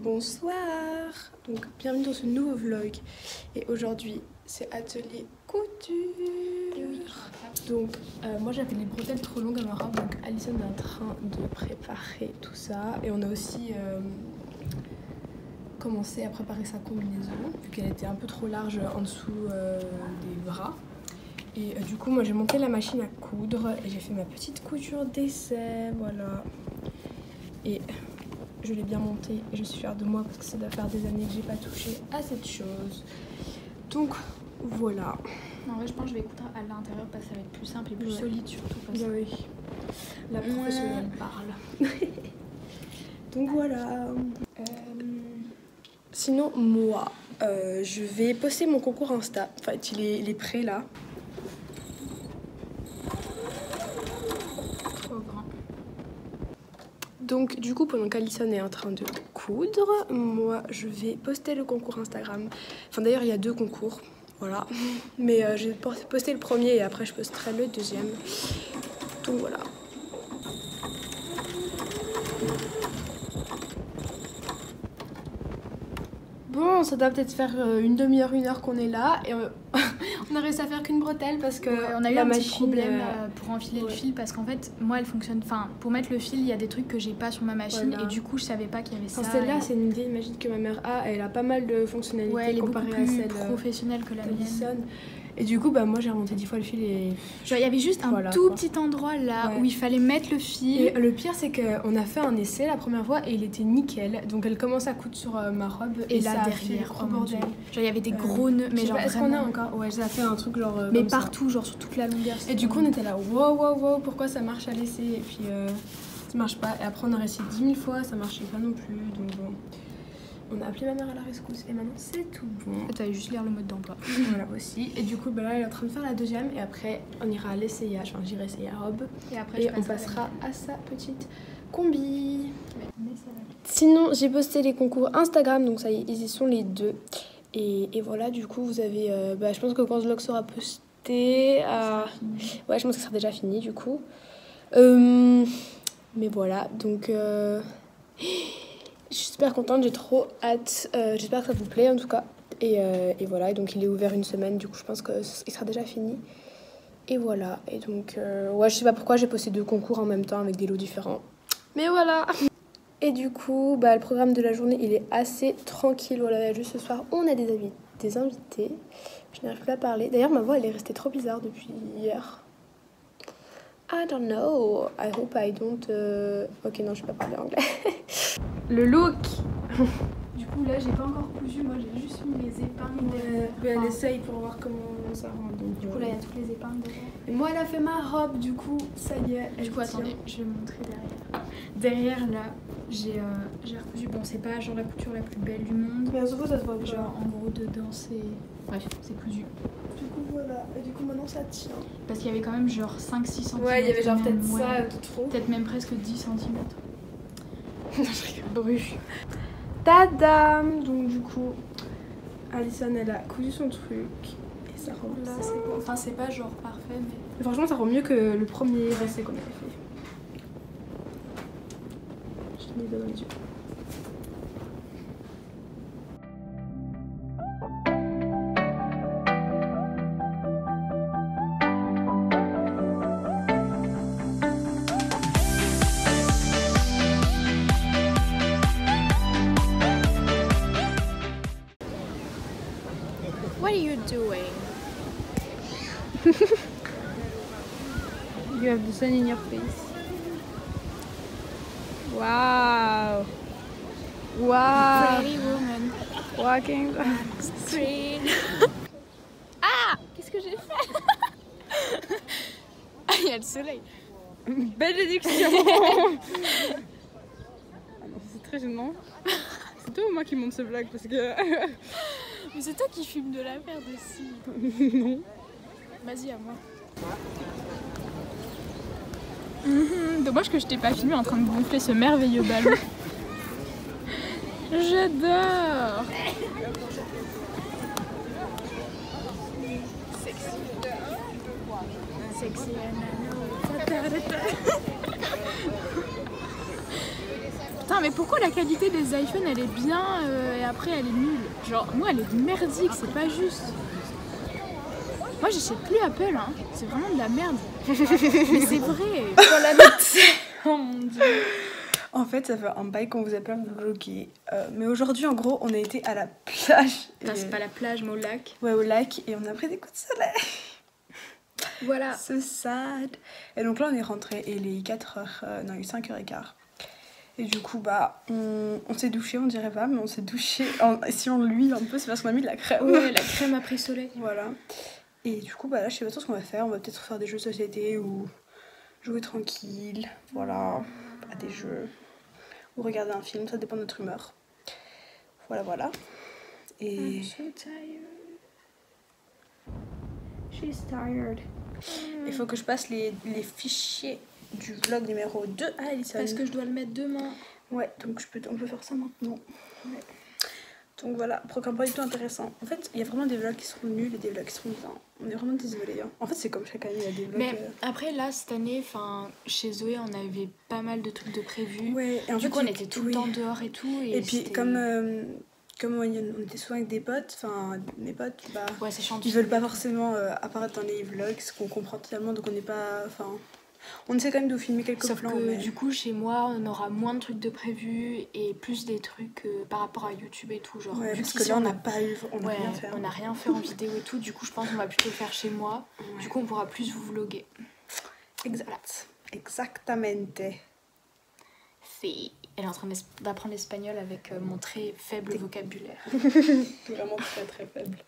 Bonsoir. Donc bienvenue dans ce nouveau vlog. Et aujourd'hui c'est atelier couture. Donc moi j'avais les bretelles trop longues à ma robe. Donc Alison est en train de préparer tout ça. Et on a aussi commencé à préparer sa combinaison vu qu'elle était un peu trop large en dessous des bras. Et du coup moi j'ai monté la machine à coudre et j'ai fait ma petite couture d'essai, voilà. Et je l'ai bien montée et je suis fière de moi parce que ça doit faire des années que j'ai pas touché à cette chose. Donc voilà. En vrai je pense que je vais écouter à l'intérieur parce que ça va être plus simple et plus solide surtout. Parce que... Oui. La professionnelle parle. Donc voilà. Sinon moi, je vais poster mon concours Insta. En fait il est prêt là. Donc du coup pendant qu'Alison est en train de coudre, moi je vais poster le concours Instagram. Enfin d'ailleurs il y a deux concours, voilà. Mais je vais poster le premier et après je posterai le deuxième. Donc voilà. Bon, ça doit peut-être faire une demi-heure, une heure qu'on est là et on a réussi à faire qu'une bretelle parce que on a eu un petit problème pour enfiler le fil parce qu'en fait moi elle fonctionne, enfin pour mettre le fil il y a des trucs que j'ai pas sur ma machine et du coup je savais pas qu'il y avait ça. Celle-là c'est une vieille machine que ma mère a, elle a pas mal de fonctionnalités elle est comparée beaucoup plus à celle professionnelle que la mienne. Et du coup, bah, moi j'ai remonté 10 fois le fil et... Genre il y avait juste un tout petit endroit là où il fallait mettre le fil. Et le pire c'est qu'on a fait un essai la première fois et il était nickel. Donc elle commence à coudre sur ma robe et là ça derrière, oh bordel. Genre il y avait des gros nœuds, mais genre est-ce qu'on a encore? Ouais, ça a fait un truc genre mais partout, genre sur toute la longueur. Et du coup on était là, wow, pourquoi ça marche à l'essai? Et puis ça marche pas. Et après on a essayé 10 000 fois, ça marchait pas non plus. Donc bon... On a appelé ma mère à la rescousse et maintenant c'est tout bon. T'avais juste lire le mode d'emploi. Voilà aussi. Et du coup bah là elle est en train de faire la deuxième et après on ira à l'essayage, enfin j'irai essayer la robe. Et après on passera à sa petite combi. Sinon j'ai posté les concours Instagram, donc ça y est, ils y sont les deux. Et voilà, du coup vous avez, je pense que quand ce vlog sera posté, ouais je pense que ça sera déjà fini du coup. Mais voilà, donc... Je suis super contente, j'ai trop hâte, j'espère que ça vous plaît en tout cas. Et voilà, et donc il est ouvert une semaine, du coup je pense qu'il sera déjà fini. Et voilà, et donc ouais je sais pas pourquoi j'ai posté deux concours en même temps avec des lots différents. Mais voilà. Et du coup, le programme de la journée il est assez tranquille, voilà, juste ce soir on a des invités. Je n'arrive plus à parler, d'ailleurs ma voix elle est restée trop bizarre depuis hier. I don't know, I hope I don't... Ok non je vais pas parler anglais. Le look. Du coup là j'ai pas encore cousu, moi j'ai juste mis les épingles. Elle essaye pour voir comment ça rend. Donc, du coup là il y a toutes les épingles devant. Et moi elle a fait ma robe, du coup ça y est. Du coup attendez, je vais montrer derrière. Derrière là j'ai recousu, bon c'est pas genre la couture la plus belle du monde. Mais surtout ça se voit genre en gros dedans c'est... Bref c'est cousu. Du coup voilà, et du coup maintenant ça tient. Parce qu'il y avait quand même genre 5-6 cm. Ouais il y avait genre peut-être ça de trop. Peut-être même presque 10 cm. Brûle. Tadam. Donc du coup Alison elle a cousu son truc et ça rend là c'est bon. Enfin c'est pas genre parfait mais franchement ça rend mieux que le premier essai qu'on avait fait. Je te mets dans les yeux. What are you doing? You have the sun in your face. Wow. Wow. Pretty woman. Walking down the street. Ah! Qu'est-ce que j'ai fait? Ah, il y a le soleil. Belle déduction. C'est très gênant. C'est toi ou moi qui monte ce vlog parce que... Mais c'est toi qui fumes de la merde aussi. Non. Vas-y, à moi. Dommage que je t'ai pas filmé en train de gonfler ce merveilleux ballon. J'adore. Sexy. Attends, mais pourquoi la qualité des iPhones elle est bien et après elle est nulle? Genre, moi elle est merdique, c'est pas juste. Moi j'achète plus Apple, hein. C'est vraiment de la merde. Mais c'est vrai. Dans la note. Oh mon dieu. En fait, ça fait un bail qu'on vous a pas vlogué. Mais aujourd'hui, en gros, on a été à la plage. C'est pas la plage, mais au lac. Ouais, au lac. Et on a pris des coups de soleil. Voilà. C'est sad. Et donc là, on est rentré. Et les 4h... non, il est 5h15. Et du coup, bah, on s'est douché, on dirait pas, mais on s'est douché. Si on l'huile un peu, c'est parce qu'on a mis de la crème. Ouais, la crème après soleil. Voilà. Et du coup, bah là, je sais pas trop ce qu'on va faire. On va peut-être faire des jeux de société ou jouer tranquille. Voilà. À des jeux. Ou regarder un film, ça dépend de notre humeur. Voilà. Et... I'm so tired. She's tired. Il faut que je passe les fichiers du vlog numéro 2 à Alison. Parce que je dois le mettre demain. Ouais, donc on peut faire ça maintenant. Ouais. Donc voilà, programme pas du tout intéressant. En fait, il y a vraiment des vlogs qui seront nuls et des vlogs qui seront bien. On est vraiment désolés. Hein. En fait, c'est comme chaque année, il y a des vlogs... Mais après, là, cette année, chez Zoé, on avait pas mal de trucs de prévus. Ouais, et en du fait, coup, on était tout le temps dehors et tout. Et puis, comme on était souvent avec des potes, enfin, mes potes, bah... Ouais, c'est chiant. Ils veulent pas forcément apparaître dans les vlogs, ce qu'on comprend totalement, donc on n'est pas... Enfin... On essaie quand même de vous filmer quelques plans. Sauf que du coup, chez moi, on aura moins de trucs de prévus et plus des trucs par rapport à YouTube et tout. Genre, ouais, vu parce que là, on n'a pas eu... On n'a rien fait. On n'a rien fait en vidéo et tout. Du coup, je pense qu'on va plutôt le faire chez moi. Ouais. Du coup, on pourra plus vous vloguer. Exact. Voilà. Exactamente. Si. Elle est en train d'apprendre l'espagnol avec mon très faible vocabulaire. Vraiment très très faible.